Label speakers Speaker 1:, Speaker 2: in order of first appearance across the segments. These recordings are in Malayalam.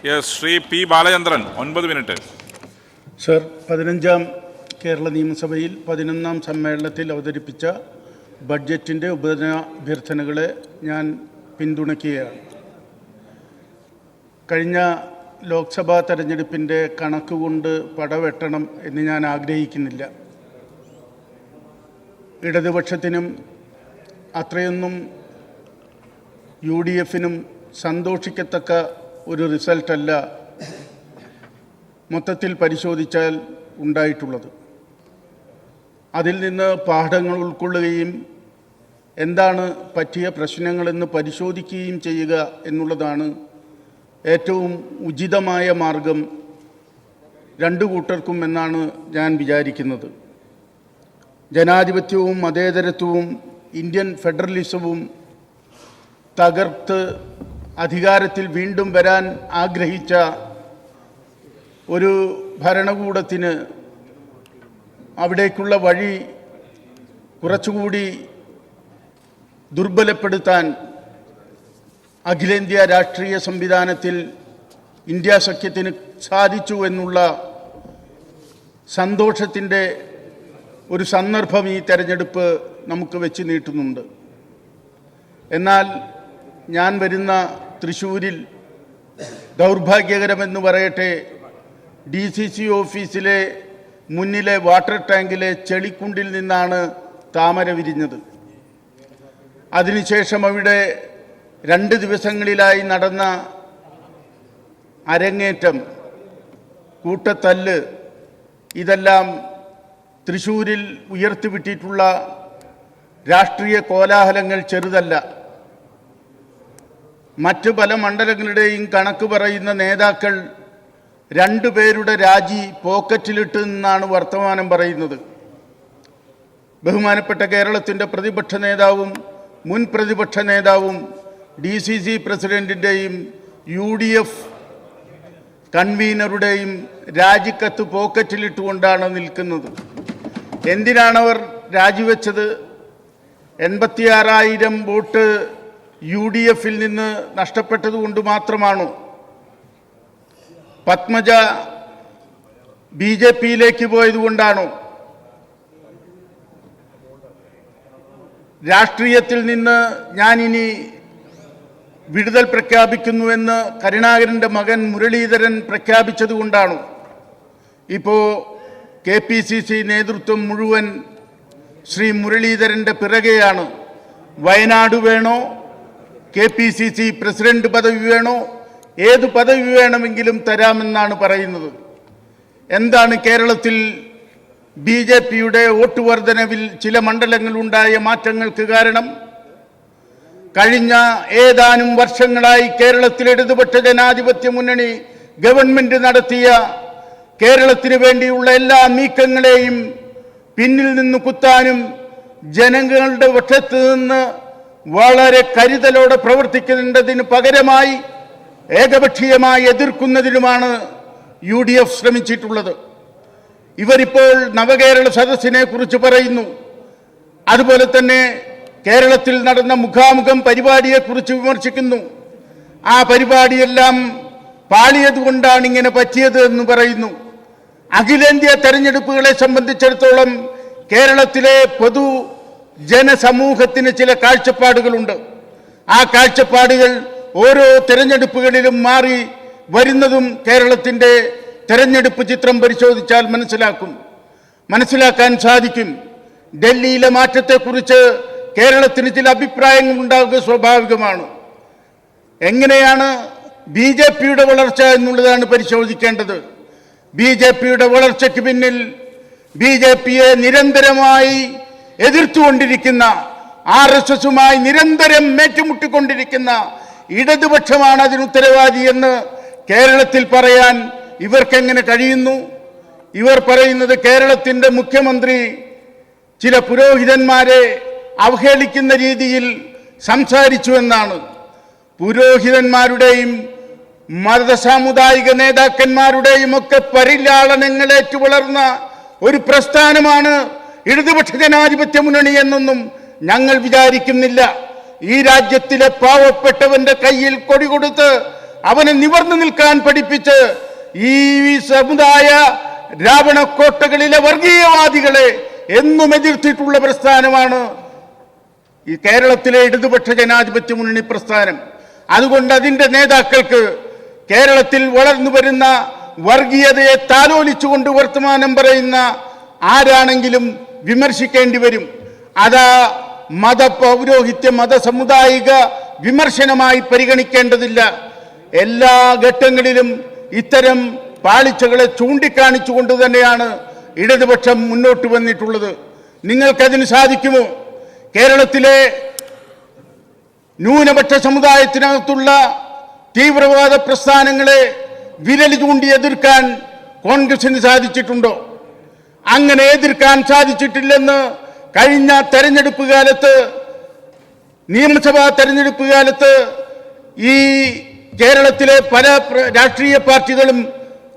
Speaker 1: Shri P Balachandran 9 minute.
Speaker 2: Sir, 15ാം Kerala നിയമസഭയിൽ 11ാം സമ്മേളനത്തിൽ അവതരിപ്പിച്ച ബഡ്ജറ്റിൻ്റെ ഉപധനാഭ്യർത്ഥനകളെ ഞാൻ പിന്തുണയ്ക്കുകയാണ്. കഴിഞ്ഞ ലോക്സഭാ തെരഞ്ഞെടുപ്പിൻ്റെ കണക്കുകൊണ്ട് പടവെട്ടണം എന്ന് ഞാൻ ആഗ്രഹിക്കുന്നില്ല. ഇടതുപക്ഷത്തിനും അത്രയൊന്നും UDFനും സന്തോഷിക്കത്തക്ക ഒരു റിസൾട്ടല്ല മൊത്തത്തിൽ പരിശോധിച്ചാൽ ഉണ്ടായിട്ടുള്ളത്. അതിൽ നിന്ന് പാഠങ്ങൾ ഉൾക്കൊള്ളുകയും എന്താണ് പറ്റിയ പ്രശ്നങ്ങളെന്ന് പരിശോധിക്കുകയും ചെയ്യുക എന്നുള്ളതാണ് ഏറ്റവും ഉചിതമായ മാർഗം രണ്ടു കൂട്ടർക്കും എന്നാണ് ഞാൻ വിചാരിക്കുന്നത്. ജനാധിപത്യവും മതേതരത്വവും ഇന്ത്യൻ ഫെഡറലിസവും തകർത്ത് അധികാരത്തിൽ വീണ്ടും വരാൻ ആഗ്രഹിച്ച ഒരു ഭരണകൂടത്തിന് അവിടേക്കുള്ള വഴി കുറച്ചുകൂടി ദുർബലപ്പെടുത്താൻ അഖിലേന്ത്യാ രാഷ്ട്രീയ സംവിധാനത്തിൽ ഇന്ത്യ സഖ്യത്തിന് സാധിച്ചു എന്നുള്ള സന്തോഷത്തിൻ്റെ ഒരു സന്ദർഭം ഈ തെരഞ്ഞെടുപ്പ് നമുക്ക് വെച്ച് നീട്ടുന്നുണ്ട്. എന്നാൽ ഞാൻ വരുന്ന തൃശ്ശൂരിൽ ദൗർഭാഗ്യകരമെന്ന് പറയട്ടെ, DCC ഓഫീസിലെ മുന്നിലെ വാട്ടർ ടാങ്കിലെ ചെളിക്കുണ്ടിൽ നിന്നാണ് താമര വിരിഞ്ഞത്. അതിനുശേഷം അവിടെ 2 ദിവസങ്ങളിലായി നടന്ന അരങ്ങേറ്റം, കൂട്ടത്തല്ല്, ഇതെല്ലാം തൃശ്ശൂരിൽ ഉയർത്തിവിട്ടിട്ടുള്ള രാഷ്ട്രീയ കോലാഹലങ്ങൾ ചെറുതല്ല. മറ്റ് പല മണ്ഡലങ്ങളുടെയും കണക്ക് പറയുന്ന നേതാക്കൾ 2 പേരുടെ രാജി പോക്കറ്റിലിട്ട് നിന്നാണ് വർത്തമാനം പറയുന്നത്. ബഹുമാനപ്പെട്ട കേരളത്തിൻ്റെ പ്രതിപക്ഷ നേതാവും മുൻ പ്രതിപക്ഷ നേതാവും DCC പ്രസിഡന്റിൻ്റെയും UDF കൺവീനറുടെയും രാജിക്കത്ത് പോക്കറ്റിലിട്ടുകൊണ്ടാണ് നിൽക്കുന്നത്. എന്തിനാണവർ രാജിവെച്ചത്? 86,000 വോട്ട് UDFിൽ നിന്ന് നഷ്ടപ്പെട്ടതുകൊണ്ട് മാത്രമാണോ? പത്മജ BJPയിലേക്ക് പോയതുകൊണ്ടാണോ? രാഷ്ട്രീയത്തിൽ നിന്ന് ഞാനിനി വിടുതൽ പ്രഖ്യാപിക്കുന്നുവെന്ന് കരുണാകരൻ്റെ മകൻ മുരളീധരൻ പ്രഖ്യാപിച്ചതുകൊണ്ടാണോ? ഇപ്പോൾ KPCC നേതൃത്വം മുഴുവൻ ശ്രീ മുരളീധരൻ്റെ പിറകെയാണ്. വയനാട് വേണോ, KPCC പ്രസിഡന്റ് പദവി വേണോ, ഏത് പദവി വേണമെങ്കിലും തരാമെന്നാണ് പറയുന്നത്. എന്താണ് കേരളത്തിൽ BJPയുടെ വോട്ട് വർധനവിൽ ചില മണ്ഡലങ്ങളുണ്ടായ മാറ്റങ്ങൾക്ക് കാരണം? കഴിഞ്ഞ ഏതാനും വർഷങ്ങളായി കേരളത്തിൽ ഇടതുപക്ഷ ജനാധിപത്യ മുന്നണി ഗവൺമെന്റ് നടത്തിയ കേരളത്തിന് വേണ്ടിയുള്ള എല്ലാ നീക്കങ്ങളെയും പിന്നിൽ നിന്ന് കുത്താനും ജനങ്ങളുടെ പക്ഷത്ത് നിന്ന് വളരെ കരുതലോടെ പ്രവർത്തിക്കുന്നതിന് പകരമായി ഏകപക്ഷീയമായി എതിർക്കുന്നതിനുമാണ് UDF ശ്രമിച്ചിട്ടുള്ളത്. ഇവരിപ്പോൾ നവകേരള സദസ്സിനെ കുറിച്ച് പറയുന്നു. അതുപോലെ തന്നെ കേരളത്തിൽ നടന്ന മുഖാമുഖം പരിപാടിയെക്കുറിച്ച് വിമർശിക്കുന്നു. ആ പരിപാടിയെല്ലാം പാളിയതുകൊണ്ടാണ് ഇങ്ങനെ പറ്റിയത് എന്ന് പറയുന്നു. അഖിലേന്ത്യാ തെരഞ്ഞെടുപ്പുകളെ സംബന്ധിച്ചിടത്തോളം കേരളത്തിലെ പൊതു ജനസമൂഹത്തിന് ചില കാഴ്ചപ്പാടുകളുണ്ട്. ആ കാഴ്ചപ്പാടുകൾ ഓരോ തെരഞ്ഞെടുപ്പുകളിലും മാറി വരുന്നതും കേരളത്തിൻ്റെ തെരഞ്ഞെടുപ്പ് ചിത്രം പരിശോധിച്ചാൽ മനസ്സിലാക്കാൻ സാധിക്കും. ഡൽഹിയിലെ മാറ്റത്തെക്കുറിച്ച് കേരളത്തിന് ചില അഭിപ്രായങ്ങൾ ഉണ്ടാവുക സ്വാഭാവികമാണ്. എങ്ങനെയാണ് BJPയുടെ വളർച്ച എന്നുള്ളതാണ് പരിശോധിക്കേണ്ടത്. BJPയുടെ വളർച്ചയ്ക്ക് പിന്നിൽ BJPയെ നിരന്തരമായി എതിർത്തുകൊണ്ടിരിക്കുന്ന, RSSുമായി നിരന്തരം ഏറ്റുമുട്ടിക്കൊണ്ടിരിക്കുന്ന ഇടതുപക്ഷമാണ് അതിന് ഉത്തരവാദി എന്ന് കേരളത്തിൽ പറയാൻ ഇവർക്കെങ്ങനെ കഴിയുന്നു? ഇവർ പറയുന്നത് കേരളത്തിൻ്റെ മുഖ്യമന്ത്രി ചില പുരോഹിതന്മാരെ അവഹേളിക്കുന്ന രീതിയിൽ സംസാരിച്ചു എന്നാണ്. പുരോഹിതന്മാരുടെയും മതസാമുദായിക നേതാക്കന്മാരുടെയും ഒക്കെ പരിലാളനങ്ങളേറ്റു വളർന്ന ഒരു പ്രസ്ഥാനമാണ് ഇടതുപക്ഷ ജനാധിപത്യ മുന്നണി എന്നൊന്നും ഞങ്ങൾ വിചാരിക്കുന്നില്ല. ഈ രാജ്യത്തിലെ പാവപ്പെട്ടവന്റെ കയ്യിൽ കൊടി കൊടുത്ത് അവനെ നിവർന്നു നിൽക്കാൻ പഠിപ്പിച്ച് ഈ സമുദായ രാവണക്കോട്ടകളിലെ വർഗീയവാദികളെ എന്നും എതിർത്തിട്ടുള്ള പ്രസ്ഥാനമാണ് ഈ കേരളത്തിലെ ഇടതുപക്ഷ ജനാധിപത്യ മുന്നണി പ്രസ്ഥാനം. അതുകൊണ്ട് അതിന്റെ നേതാക്കൾക്ക് കേരളത്തിൽ വളർന്നു വരുന്ന വർഗീയതയെ താലോലിച്ചുകൊണ്ട് വർത്തമാനം പറയുന്ന ആരാണെങ്കിലും വിമർശിക്കേണ്ടി വരും. അതാ മതപൗരോഹിത്യ മതസമുദായിക വിമർശനമായി പരിഗണിക്കേണ്ടതില്ല. എല്ലാ ഘട്ടങ്ങളിലും ഇത്തരം പാളിച്ചകളെ ചൂണ്ടിക്കാണിച്ചുകൊണ്ട് തന്നെയാണ് ഇടതുപക്ഷം മുന്നോട്ട് വന്നിട്ടുള്ളത്. നിങ്ങൾക്കതിന് സാധിക്കുമോ? കേരളത്തിലെ ന്യൂനപക്ഷ സമുദായത്തിനകത്തുള്ള തീവ്രവാദ പ്രസ്ഥാനങ്ങളെ വിരൽ ചൂണ്ടി എതിർക്കാൻ കോൺഗ്രസിന് സാധിച്ചിട്ടുണ്ടോ? അങ്ങനെ എതിർക്കാൻ സാധിച്ചിട്ടില്ലെന്ന് കഴിഞ്ഞ തെരഞ്ഞെടുപ്പ് കാലത്ത്, നിയമസഭാ തെരഞ്ഞെടുപ്പ് കാലത്ത് ഈ കേരളത്തിലെ പല രാഷ്ട്രീയ പാർട്ടികളും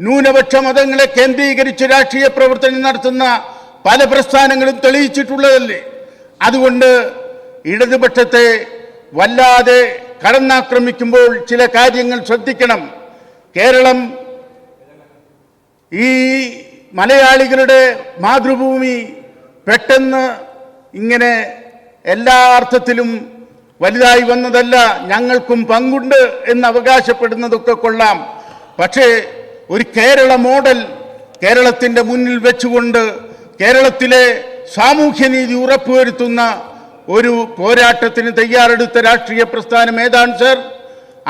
Speaker 2: ന്യൂനപക്ഷ മതങ്ങളെ കേന്ദ്രീകരിച്ച് രാഷ്ട്രീയ പ്രവർത്തനം നടത്തുന്ന പല പ്രസ്ഥാനങ്ങളും തെളിയിച്ചിട്ടുള്ളതല്ലേ. അതുകൊണ്ട് ഇടതുപക്ഷത്തെ വല്ലാതെ കടന്നാക്രമിക്കുമ്പോൾ ചില കാര്യങ്ങൾ ശ്രദ്ധിക്കണം. കേരളം ഈ മലയാളികളുടെ മാതൃഭൂമി പെട്ടെന്ന് ഇങ്ങനെ എല്ലാ അർത്ഥത്തിലും വലുതായി വന്നതല്ല. ഞങ്ങൾക്കും പങ്കുണ്ട് എന്ന് അവകാശപ്പെടുന്നതൊക്കെ കൊള്ളാം. പക്ഷേ ഒരു കേരള മോഡൽ കേരളത്തിൻ്റെ മുന്നിൽ വെച്ചുകൊണ്ട് കേരളത്തിലെ സാമൂഹ്യനീതി ഉറപ്പുവരുത്തുന്ന ഒരു പോരാട്ടത്തിന് തയ്യാറെടുത്ത രാഷ്ട്രീയ പ്രസ്ഥാനം ഏതാണ് സർ?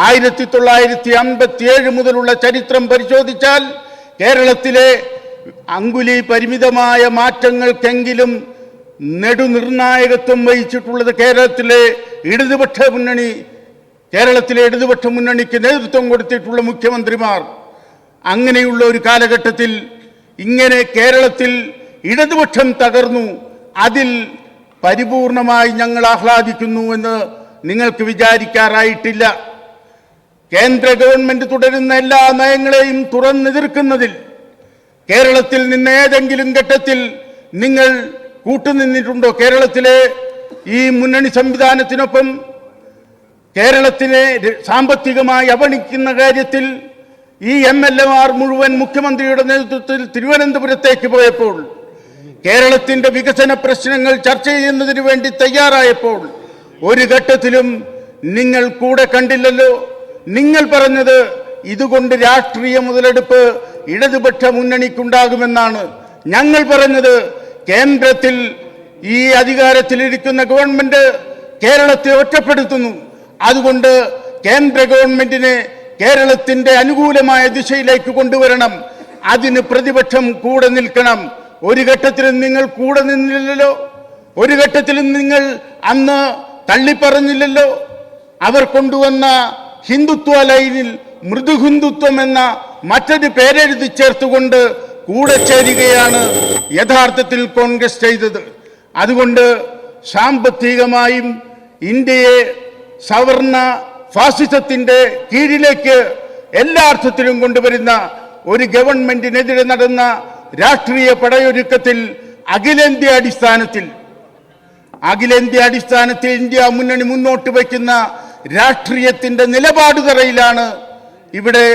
Speaker 2: 1957 മുതലുള്ള ചരിത്രം പരിശോധിച്ചാൽ കേരളത്തിലെ അങ്കുലി പരിമിതമായ മാറ്റങ്ങൾക്കെങ്കിലും നെടുനിർണായകത്വം വഹിച്ചിട്ടുള്ളത് കേരളത്തിലെ ഇടതുപക്ഷ മുന്നണിക്ക് നേതൃത്വം കൊടുത്തിട്ടുള്ള മുഖ്യമന്ത്രിമാർ. അങ്ങനെയുള്ള ഒരു കാലഘട്ടത്തിൽ ഇങ്ങനെ കേരളത്തിൽ ഇടതുപക്ഷം തകർന്നു, അതിൽ പരിപൂർണമായി ഞങ്ങൾ ആഹ്ലാദിക്കുന്നു എന്ന് നിങ്ങൾക്ക് വിചാരിക്കാറായിട്ടില്ല. കേന്ദ്ര ഗവൺമെന്റ് തുടരുന്ന എല്ലാ നയങ്ങളെയും തുറന്നെതിർക്കുന്നതിൽ കേരളത്തിൽ നിന്ന് ഏതെങ്കിലും ഘട്ടത്തിൽ നിങ്ങൾ കൂട്ടുനിന്നിട്ടുണ്ടോ? കേരളത്തിലെ ഈ മുന്നണി സംവിധാനത്തിനൊപ്പം കേരളത്തിനെ സാമ്പത്തികമായി അവഗണിക്കുന്ന കാര്യത്തിൽ ഈ MLA-മാർ മുഴുവൻ മുഖ്യമന്ത്രിയുടെ നേതൃത്വത്തിൽ തിരുവനന്തപുരത്തേക്ക് പോയപ്പോൾ, കേരളത്തിന്റെ വികസന പ്രശ്നങ്ങൾ ചർച്ച ചെയ്യുന്നതിന് വേണ്ടി തയ്യാറായപ്പോൾ ഒരു ഘട്ടത്തിലും നിങ്ങൾ കൂടെ കണ്ടില്ലല്ലോ. നിങ്ങൾ പറഞ്ഞത് ഇതുകൊണ്ട് രാഷ്ട്രീയ മുതലെടുപ്പ് ഇടതുപക്ഷ മുന്നണിക്കുണ്ടാകുമെന്നാണ്. ഞങ്ങൾ പറഞ്ഞത് കേന്ദ്രത്തിൽ ഈ അധികാരത്തിലിരിക്കുന്ന ഗവൺമെന്റ് കേരളത്തെ ഒറ്റപ്പെടുത്തുന്നു, അതുകൊണ്ട് കേന്ദ്ര ഗവൺമെന്റിനെ കേരളത്തിന്റെ അനുകൂലമായ ദിശയിലേക്ക് കൊണ്ടുവരണം, അതിന് പ്രതിപക്ഷം കൂടെ നിൽക്കണം. ഒരു ഘട്ടത്തിലും നിങ്ങൾ കൂടെ നിന്നില്ലല്ലോ. ഒരു ഘട്ടത്തിലും നിങ്ങൾ അന്ന് തള്ളിപ്പറഞ്ഞില്ലല്ലോ. അവർ കൊണ്ടുവന്ന ഹിന്ദുത്വ ലൈനിൽ മൃദുഹിന്ദുത്വം എന്ന മറ്റൊരു പേരെഴുതി ചേർത്തുകൊണ്ട് കൂടെ ചേരുകയാണ് യഥാർത്ഥത്തിൽ കോൺഗ്രസ് ചെയ്തത്. അതുകൊണ്ട് സാമ്പത്തികമായും ഇന്ത്യയെ സവർണ ഫാസിസത്തിന്റെ കീഴിലേക്ക് എല്ലാ അർത്ഥത്തിലും കൊണ്ടുവരുന്ന ഒരു ഗവൺമെന്റിനെതിരെ നടന്ന രാഷ്ട്രീയ പടയൊരുക്കത്തിൽ അഖിലേന്ത്യാ അടിസ്ഥാനത്തിൽ ഇന്ത്യ മുന്നണി മുന്നോട്ട് വയ്ക്കുന്ന രാഷ്ട്രീയത്തിന്റെ നിലപാടുതറയിലാണ് ഇവിടെ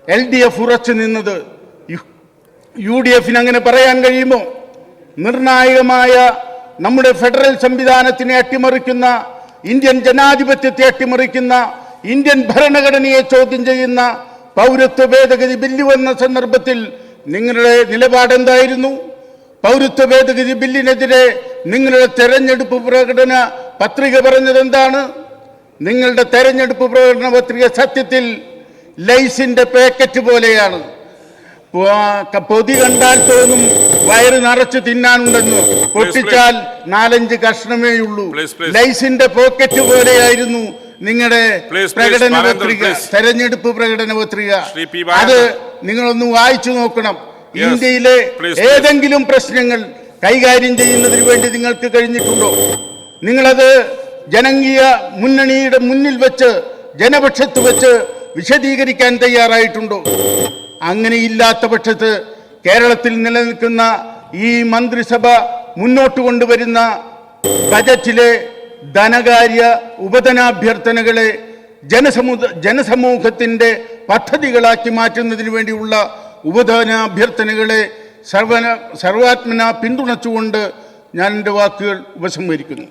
Speaker 2: LDF ഉറച്ചു നിന്നത്. UDF-ന് അങ്ങനെ പറയാൻ കഴിയുമോ? നിർണായകമായ നമ്മുടെ ഫെഡറൽ സംവിധാനത്തിനെ അട്ടിമറിക്കുന്ന, ഇന്ത്യൻ ജനാധിപത്യത്തെ അട്ടിമറിക്കുന്ന, ഇന്ത്യൻ ഭരണഘടനയെ ചോദ്യം ചെയ്യുന്ന പൗരത്വ ഭേദഗതി ബില്ല് വന്ന സന്ദർഭത്തിൽ നിങ്ങളുടെ നിലപാടെന്തായിരുന്നു? പൗരത്വ ഭേദഗതി ബില്ലിനെതിരെ നിങ്ങളുടെ തെരഞ്ഞെടുപ്പ് പ്രകടന പത്രിക പറഞ്ഞത് എന്താണ്? നിങ്ങളുടെ തെരഞ്ഞെടുപ്പ് പ്രകടന പത്രിക സത്യത്തിൽ ലൈസിന്റെ പാക്കറ്റ് പോലെയാണ്. പൊതി കണ്ടാൽ തോന്നും വയറ് നിറച്ച് തിന്നാനുണ്ടെന്ന്, പൊട്ടിച്ചാൽ 4-5 കഷ്ണമേയുള്ളൂ. ലൈസിന്റെ പോക്കറ്റ് പോലെയായിരുന്നു നിങ്ങളുടെ പ്രകടന പത്രിക, തെരഞ്ഞെടുപ്പ് പ്രകടന പത്രിക. അത് നിങ്ങളൊന്ന് വായിച്ചു നോക്കണം. ഇന്ത്യയിലെ ഏതെങ്കിലും പ്രശ്നങ്ങൾ കൈകാര്യം ചെയ്യുന്നതിന് വേണ്ടി നിങ്ങൾക്ക് കഴിഞ്ഞിട്ടുണ്ടോ? നിങ്ങളത് ജനകീയ മുന്നണിയുടെ മുന്നിൽ വെച്ച്, ജനപക്ഷത്ത് വെച്ച് വിശദീകരിക്കാൻ തയ്യാറായിട്ടുണ്ടോ? അങ്ങനെയില്ലാത്ത പക്ഷത്ത് കേരളത്തിൽ നിലനിൽക്കുന്ന ഈ മന്ത്രിസഭ മുന്നോട്ട് കൊണ്ടുവരുന്ന ബജറ്റിലെ ധനകാര്യ ഉപധനാഭ്യർത്ഥനകളെ ജനസമൂഹത്തിൻ്റെ പദ്ധതികളാക്കി മാറ്റുന്നതിന് വേണ്ടിയുള്ള ഉപദാനാഭ്യർത്ഥനകളെ സർവാത്മന പിന്തുണച്ചുകൊണ്ട് ഞാൻ എൻ്റെ വാക്കുകൾ ഉപസംഹരിക്കുന്നു.